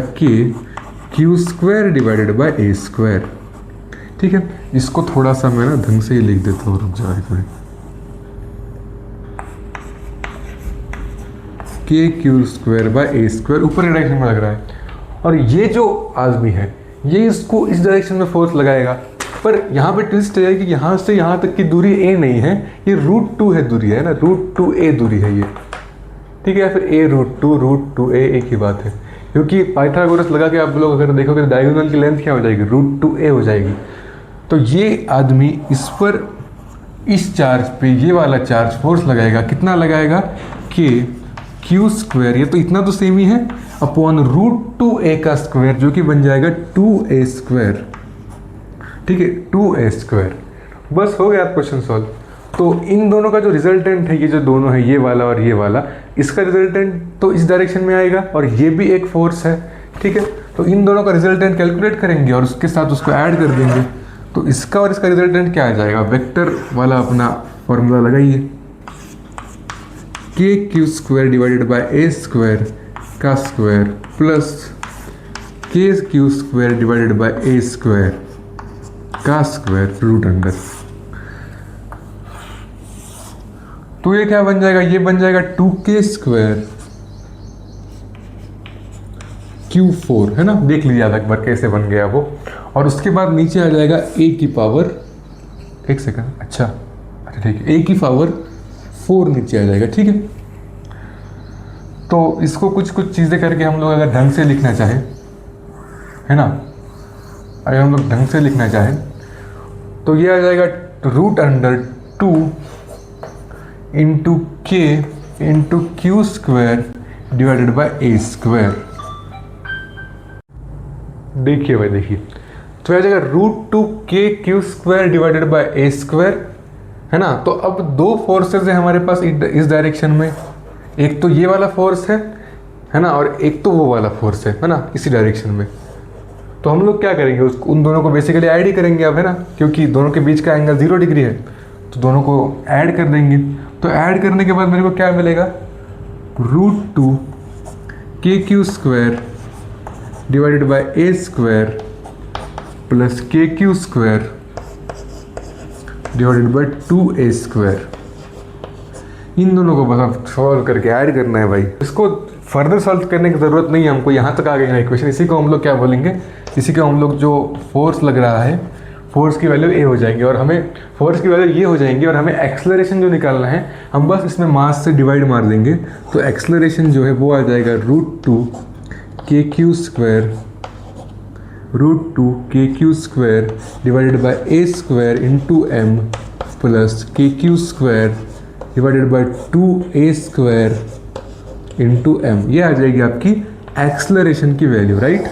Q square divided bye a square. ठीक है, इसको थोड़ा सा मैं ना ढंग से ही लिख देता हूँ, रुक जाए थोड़ी। Q square by a square ऊपर के डायरेक्शन में लग रहा है, और ये जो आदमी है ये इसको इस डायरेक्शन में फोर्स लगाएगा। पर यहाँ पे ट्विस्ट है कि यहाँ से यहाँ तक की दूरी a नहीं है, ये √2 है दूरी, है ना, √2a दूरी है ये। ठीक है, या फिर √2a एक ही बात है, क्योंकि पाइथागोरस लगा के आप लोग अगर देखोगे तो डायगोनल की लेंथ क्या हो जाएगी, √2a हो जाएगी। तो ये आदमी इस पर, इस चार्ज पे ये वाला चार्ज फोर्स लगाएगा, कितना लगाएगा, के क्यू स्क्वायर, ये तो इतना तो सेम ही है, अपॉन √2a का स्क्वायर, जो कि बन जाएगा 2a स्क्वायर। ठीक है, 2a स्क्वायर। बस हो गया क्वेश्चन सॉल्व। तो इन दोनों का जो रिजल्टेंट है, ये जो दोनों है, ये वाला और ये वाला, इसका रिजल्टेंट तो इस डायरेक्शन में आएगा और ये भी एक फोर्स है। ठीक है, तो इन दोनों का रिजल्टेंट कैलकुलेट करेंगे और उसके साथ उसको ऐड कर देंगे, तो इसका और इसका रिजल्टेंट क्या आ जाएगा। वेक्टर वाला अपना फॉर्मूला लगाइए, के Q square divided by A square का square plus K Q square divided by A square का स्क्वायर रूट अंडर। तो ये क्या बन जाएगा, ये बन जाएगा 2k स्क्वायर Q4, है ना। देख लीजिए एक बार कैसे बन गया वो। और उसके बाद नीचे आ जाएगा a की पावर, एक सेकंड, अच्छा ठीक है, a की पावर 4 नीचे आ जाएगा। ठीक है, तो इसको कुछ कुछ चीज़ें करके हम लोग अगर ढंग से लिखना चाहें, है ना, अगर हम लोग ढंग से लिखना चाहें तो ये आ जाएगा √2 इंटू के into Q square divided by A square. देखिए भाई, देखिए, तो आ जाएगा √2k Q square divided by A square, है ना। तो अब दो फोर्सेस है हमारे पास इस डायरेक्शन में, एक तो ये वाला फोर्स है ना, और एक तो वो वाला फोर्स है ना, इसी डायरेक्शन में। तो हम लोग क्या करेंगे, उन दोनों को बेसिकली ऐड ही करेंगे अब, है ना, क्योंकि दोनों के बीच का एंगल 0 डिग्री है, तो दोनों को ऐड कर देंगे। तो ऐड करने के बाद मेरे को क्या मिलेगा, √2k Q square divided by A square plus K Q square divided by 2a square. इन दोनों को बस सॉल्व करके ऐड करना है भाई। इसको फर्दर सॉल्व करने की ज़रूरत नहीं है हमको, यहाँ तक आ गया है इक्वेशन। इसी को हम लोग क्या बोलेंगे, इसी को हम लोग जो फोर्स लग रहा है, फोर्स की वैल्यू ए हो जाएंगे, और हमें फोर्स की वैल्यू ये हो जाएंगी, और हमें एक्सेलरेशन जो निकालना है हम बस इसमें मास से डिवाइड मार देंगे। तो एक्सेलरेशन जो है वो आ जाएगा √2k Q square √2k square divided by A square into M plus K Q square divided by 2a square into M. ये आ जाएगी आपकी एक्सेलरेशन की वैल्यू, राइट,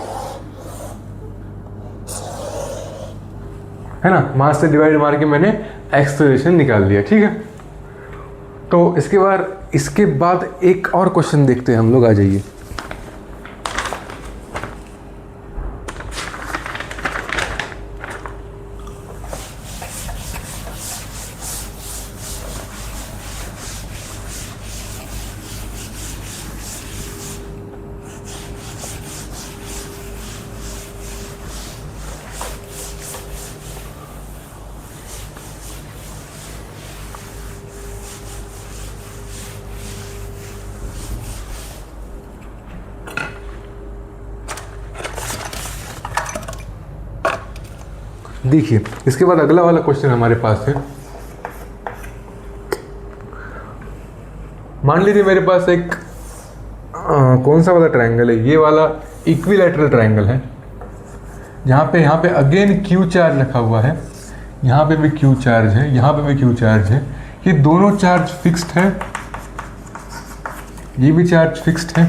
है ना। मास से डिवाइड मार के मैंने एक्सेलरेशन निकाल लिया। ठीक है, तो इसके बाद एक और क्वेश्चन देखते हैं हम लोग, आ जाइए। देखिए, इसके बाद अगला वाला क्वेश्चन हमारे पास है। मान लीजिए मेरे पास एक कौन सा वाला ट्रायंगल है, ये वाला इक्विलैटरल ट्रायंगल है, यहाँ पे अगेन क्यू चार्ज रखा हुआ है, यहाँ पे भी क्यू चार्ज है, यहाँ पे भी क्यू चार्ज है। ये दोनों चार्ज फिक्स्ड है, ये भी चार्ज फिक्स्ड है,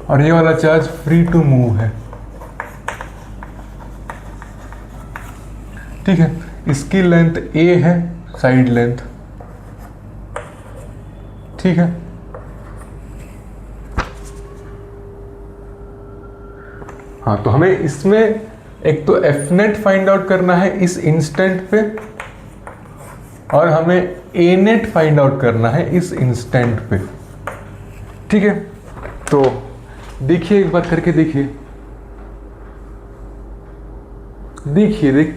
और ये वाला चार्ज फ्री टू मूव है। ठीक है, इसकी लेंथ a है, साइड लेंथ, ठीक है। हाँ, तो हमें इसमें एक तो एफ नेट फाइंड आउट करना है इस इंस्टेंट पे, और हमें ए नेट फाइंड आउट करना है इस इंस्टेंट पे। ठीक है, तो देखिए, एक बार करके देखते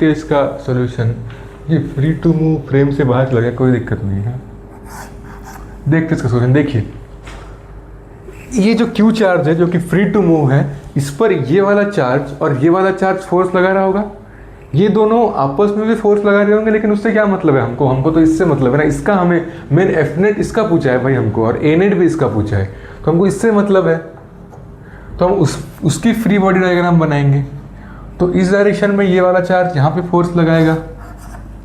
हैं इसका सॉल्यूशन। ये फ्री टू मूव फ्रेम से बाहर चला गया, कोई दिक्कत नहीं है। देखते इसका सॉल्यूशन। देखिए, ये जो क्यू चार्ज है जो कि फ्री टू मूव है, इस पर ये वाला चार्ज और ये वाला चार्ज फोर्स लगा रहा होगा। ये दोनों आपस में भी फोर्स लगा रहे होंगे, लेकिन उससे क्या मतलब है हमको तो इससे मतलब है ना। इसका हमें मेन एफ नेट इसका पूछा है भाई हमको, और ए नेट भी इसका पूछा है, तो हमको इससे मतलब है। तो हम उसकी फ्री बॉडी डायग्राम बनाएंगे। तो इस डायरेक्शन में ये वाला चार्ज यहाँ पे फोर्स लगाएगा,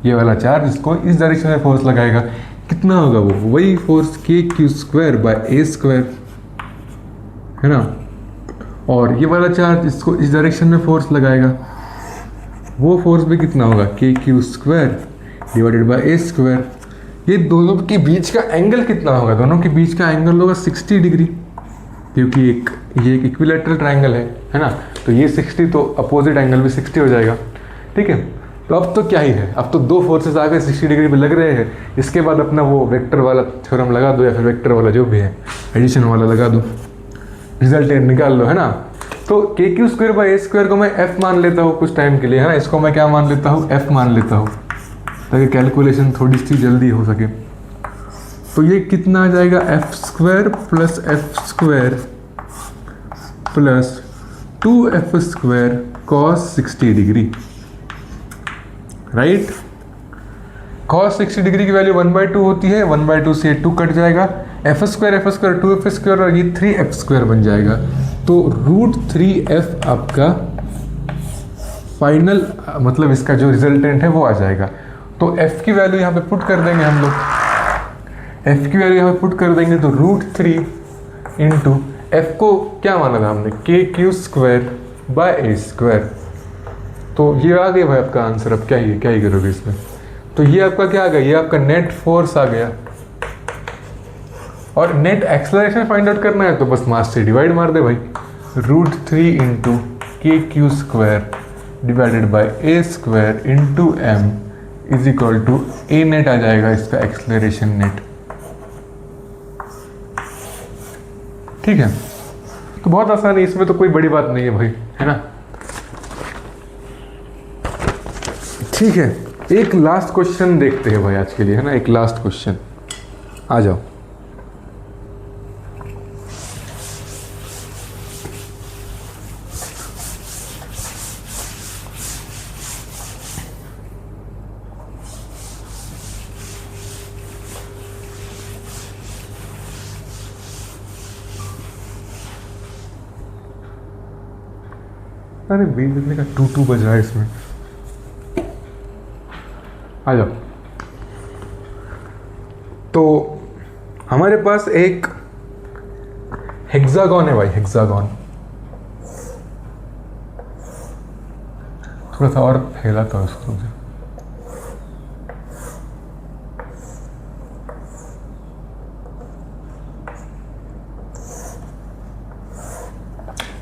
ये वाला चार्ज इसको इस डायरेक्शन में फोर्स लगाएगा। कितना होगा वो? वही फोर्स k⁴/a², है ना। और ये वाला चार्ज इसको इस डायरेक्शन में फोर्स लगाएगा, वो फोर्स भी कितना होगा? k⁴ a²। ये दोनों के बीच का एंगल कितना होगा? दोनों के बीच का एंगल होगा 60 डिग्री, क्योंकि ये एक इक्विलैटरल ट्रायंगल है ना। तो ये 60, तो अपोजिट एंगल भी 60 हो जाएगा। ठीक है, तो अब तो क्या ही है, अब तो दो फोर्सेस आगे 60 डिग्री पे लग रहे हैं। इसके बाद अपना वो वेक्टर वाला थ्योरम लगा दो, या फिर वेक्टर वाला जो भी है एडिशन वाला लगा दो, रिजल्टेंट निकाल लो, है ना। तो k⁴/a² को मैं f मान लेता हूँ कुछ टाइम के लिए, है ना। इसको मैं क्या मान लेता हूँ? f मान लेता हूँ, ताकि कैलकुलेशन थोड़ी सी जल्दी हो सके। तो ये कितना आ जाएगा? f² + f² cos 60 degree, right. cos 60 degree की वैल्यू 1/2 होती है, 1/2 से 2 कट जाएगा, f² 2f² और ये 3f² बन जाएगा। तो √3f आपका फाइनल, मतलब इसका जो रिजल्टेंट है वो आ जाएगा। तो f की वैल्यू यहाँ पे पुट कर देंगे हम लोग, f की वैल्यू यहाँ पे पुट कर देंगे। तो √3 इंटू f को क्या माना था हमने? k⁴/a²। तो ये आ गया भाई आपका आंसर। अब क्या ही करोगे इसमें? तो ये आपका क्या आ गया? ये आपका नेट फोर्स आ गया। और नेट एक्सेलरेशन फाइंड आउट करना है तो बस मास से डिवाइड मार दे भाई। √3 into k⁴ divided by a² into m is equal to a net आ जाएगा, इसका एक्सेलरेशन नेट। ठीक है, तो बहुत आसान है, इसमें तो कोई बड़ी बात नहीं है भाई, है ना। ठीक है, एक लास्ट क्वेश्चन देखते हैं भाई आज के लिए, है ना। एक लास्ट क्वेश्चन, आ जाओ। अरे बीच बजने का 2 बज रहा है इसमें। आ जाओ। तो हमारे पास एक हेक्सागन है भाई, हेक्सागन। थोड़ा सा और फैलाता हूँ इसको मुझे।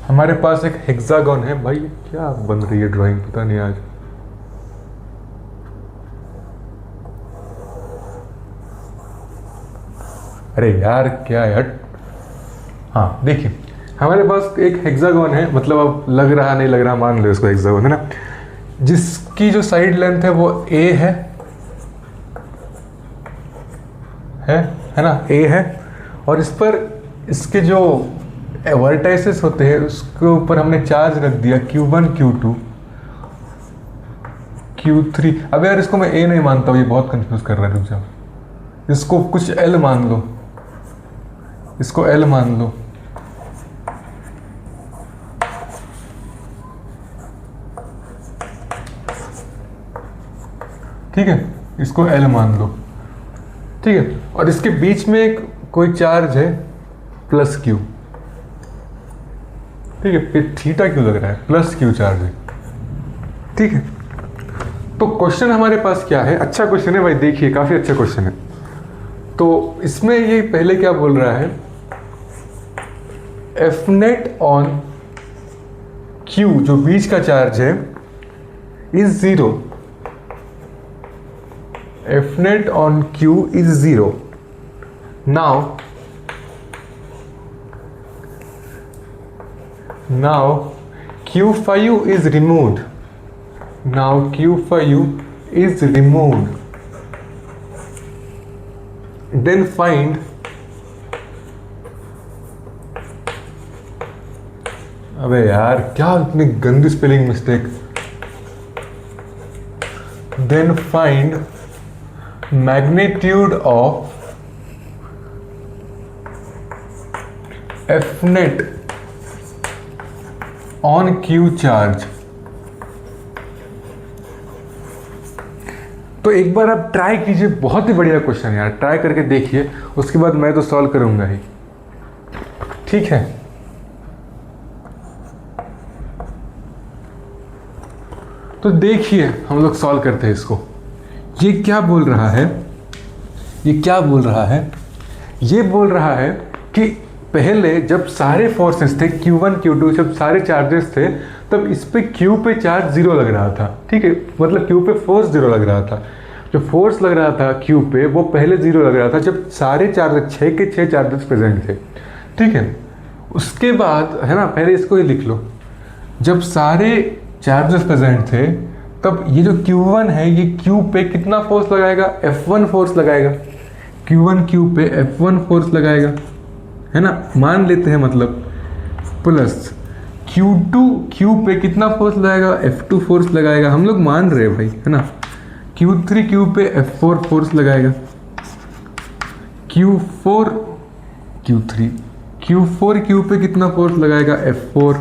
हमारे पास एक हेक्सागन है भाई। क्या बन रही है ड्राइंग, पता नहीं आज। अरे यार क्या है, हट। हाँ देखिए, हमारे पास एक हेक्सागन है, मतलब अब लग रहा नहीं लग रहा मान लो इसको हेक्सागन, है ना। जिसकी जो साइड लेंथ है वो a है ना, a है। और इस पर इसके जो वर्टाइसेस होते हैं उसके ऊपर हमने चार्ज रख दिया Q1 Q2 Q3। अब यार इसको मैं a नहीं मानता हूँ, ये बहुत कंफ्यूज कर रहा है, रुक जाओ। इसको कुछ L मान लो, इसको L मान लो। ठीक है, इसको L मान लो। ठीक है, और इसके बीच में एक कोई चार्ज है +Q। ठीक है, फिर थीटा क्यों लग रहा है? +Q चार्ज है। ठीक है, तो क्वेश्चन हमारे पास क्या है? अच्छा क्वेश्चन है भाई, देखिए काफी अच्छा क्वेश्चन है। तो इसमें ये पहले क्या बोल रहा है? F नेट ऑन Q, जो बीच का चार्ज है, is 0। F net on Q is 0. Now Q phi u is removed. Now Q phi u is removed. Then find अबे यार क्या इतनी गंदी spelling mistake. Then find magnitude of F net on Q charge। तो एक बार आप ट्राई कीजिए, बहुत ही बढ़िया क्वेश्चन है यार, ट्राई करके देखिए, उसके बाद मैं तो सॉल्व करूंगा ही, ठीक है। तो देखिए हम लोग सॉल्व करते हैं इसको। ये क्या बोल रहा है, ये क्या बोल रहा है, ये बोल रहा है कि पहले जब सारे फोर्सेस थे Q1 Q2, जब सारे चार्जेस थे, तब इस पे Q पे चार्ज 0 लग रहा था, ठीक है, मतलब Q पे फोर्स 0 लग रहा था। जो फोर्स लग रहा था Q पे वो पहले 0 लग रहा था जब सारे चार्जेस 6 के 6 चार्जेस प्रेजेंट थे, ठीक है। उसके बाद है ना, पहले इसको ही लिख लो, जब सारे चार्जेस प्रेजेंट थे तब ये जो Q1 है ये Q पे कितना फोर्स लगाएगा, F1 फोर्स लगाएगा। Q1 Q पे F1 फोर्स लगाएगा, है ना, मान लेते हैं मतलब, प्लस Q2 Q पे कितना फोर्स लगाएगा, F2 फोर्स लगाएगा, हम लोग मान रहे हैं भाई, है ना। Q3 Q पे F4 फोर्स लगाएगा, Q4 Q पे कितना फोर्स लगाएगा, F4।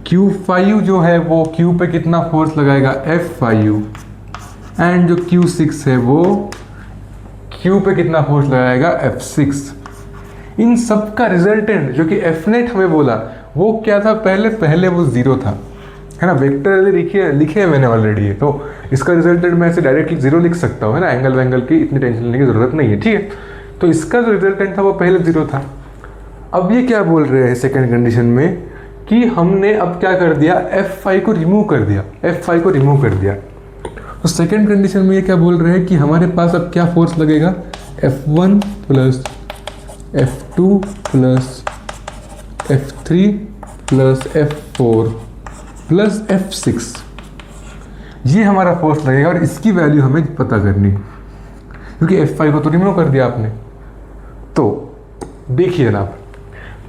Q5 जो है वो Q पे कितना फोर्स लगाएगा, F5। एंड जो Q6 है वो Q पे कितना फोर्स लगाएगा, F6। इन सब का रिजल्टेंट जो कि Fnet हमें बोला वो क्या था, पहले वो 0 था, है ना। वेक्टर लिखे हैं मैंने ऑलरेडी है, तो इसका रिजल्टेंट मैं ऐसे डायरेक्टली 0 लिख सकता हूँ, है ना। एंगल वैंगल की इतनी टेंशन लेने की जरूरत नहीं है, ठीक है। तो इसका जो रिजल्टेंट था वो पहले 0 था। अब ये क्या बोल रहे हैं सेकेंड कंडीशन में कि हमने अब क्या कर दिया, F5 को रिमूव कर दिया, F5 को रिमूव कर दिया। तो सेकेंड कंडीशन में ये क्या बोल रहे हैं कि हमारे पास अब क्या फोर्स लगेगा, F1 plus F2 plus F3 plus F4 plus F6, ये हमारा फोर्स लगेगा और इसकी वैल्यू हमें पता करनी, क्योंकि F5 को तो रिमूव कर दिया आपने। तो देखिए ना,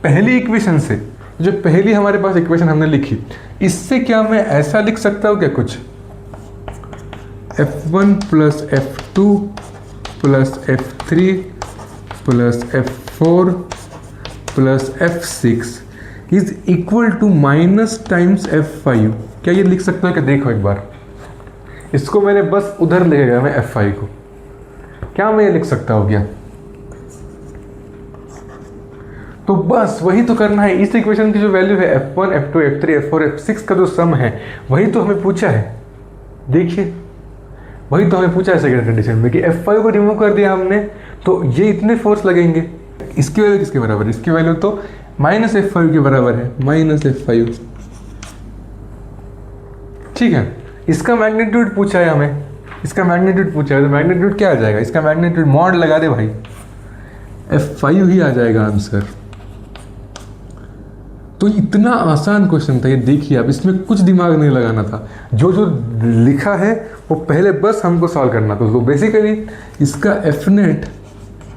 पहली इक्वेशन से, जो पहली हमारे पास इक्वेशन हमने लिखी, इससे क्या मैं ऐसा लिख सकता हूँ क्या कुछ, F1 plus F2 plus F3 plus F4 plus F6 is equal to minus times F5। क्या ये लिख सकता है क्या, देखो एक बार, इसको मैंने बस उधर ले गया मैं F5 को, क्या मैं ये लिख सकता हूँ क्या, तो बस वही तो करना है। इस इक्वेशन की जो वैल्यू है F1 F2 F3 F4 F6 का जो सम है वही तो हमें पूछा है, देखिए वही तो हमें पूछा है सेकंड कंडीशन में कि F5 को रिमूव कर दिया हमने, तो ये इतने फोर्स लगेंगे। इसकी वैल्यू किसके बराबर है, इसकी वैल्यू तो माइनस F5 के बराबर है, माइनस F5, ठीक है। इसका मैग्नीट्यूड पूछा है हमें, इसका मैग्नीट्यूड पूछा है, तो मैग्नीट्यूड क्या आ जाएगा, इसका मैग्नीट्यूड मॉड लगा दे भाई, F5 ही आ जाएगा आंसर। तो इतना आसान क्वेश्चन था ये, देखिए आप, इसमें कुछ दिमाग नहीं लगाना था, जो जो लिखा है वो पहले बस हमको सॉल्व करना था। तो बेसिकली इसका Fnet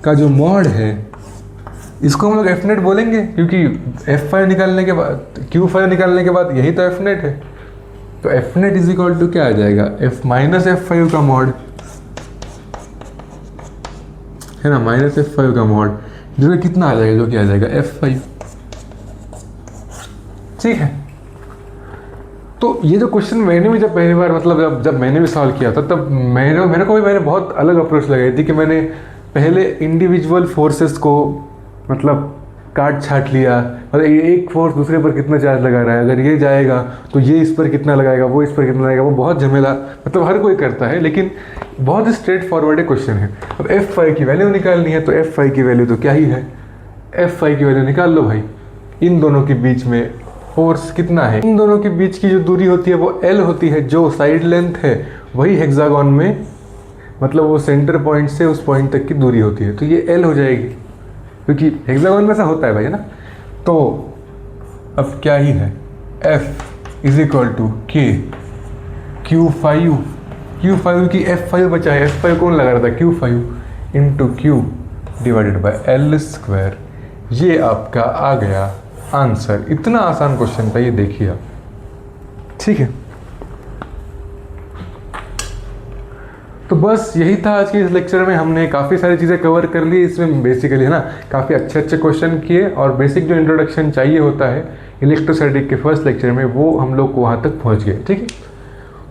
का जो मॉड है, इसको हम लोग Fnet बोलेंगे, क्योंकि F5 निकालने के बाद, Q5 निकालने के बाद यही तो Fnet है। तो Fnet इज इक्वल टू क्या आ जाएगा, F माइनस F5 का मॉड, है ना, माइनस F5 का मॉड, जो कि कितना आ जाएगा, जो कि आ जाएगा F5, ठीक है। तो ये जो क्वेश्चन मैंने भी जब पहली बार, मतलब जब मैंने भी सॉल्व किया था, तब मेरे को भी मैंने बहुत अलग अप्रोच लगाई थी कि मैंने पहले इंडिविजुअल फोर्सेस को मतलब काट छाट लिया, मतलब एक फोर्स दूसरे पर कितना चार्ज लगा रहा है, अगर ये जाएगा तो ये इस पर कितना लगाएगा, वो इस पर कितना लगाएगा, वो बहुत झमेला, मतलब हर कोई करता है, लेकिन बहुत ही स्ट्रेट फॉरवर्ड क्वेश्चन है। अब F5 की वैल्यू निकालनी है, तो F5 की वैल्यू तो क्या ही है, F5 की वैल्यू निकाल लो भाई। इन दोनों के बीच में फोर्स कितना है, इन दोनों के बीच की जो दूरी होती है वो L होती है, जो साइड लेंथ है वही हेक्सागोन में, मतलब वो सेंटर पॉइंट से उस पॉइंट तक की दूरी होती है, तो ये L हो जाएगी, क्योंकि हेक्सागोन में ऐसा होता है भाई, है ना। तो अब क्या ही है, F is equal to K Q5 की F5 बचा है, F5 कौन लगा रहा था, Q5 into Q divided by L square, ये आपका आ गया आंसर। इतना आसान क्वेश्चन था ये, देखिए आप, ठीक है। तो बस यही था आज के इस लेक्चर में, हमने काफ़ी सारी चीज़ें कवर कर ली इसमें, बेसिकली है ना, काफ़ी अच्छे क्वेश्चन किए, और बेसिक जो इंट्रोडक्शन चाहिए होता है इलेक्ट्रोस्टैटिक के फर्स्ट लेक्चर में, वो हम लोग को वहाँ तक पहुँच गए, ठीक है।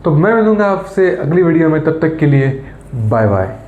तो मैं मिलूँगा आपसे अगली वीडियो में, तब तक के लिए बाय बाय।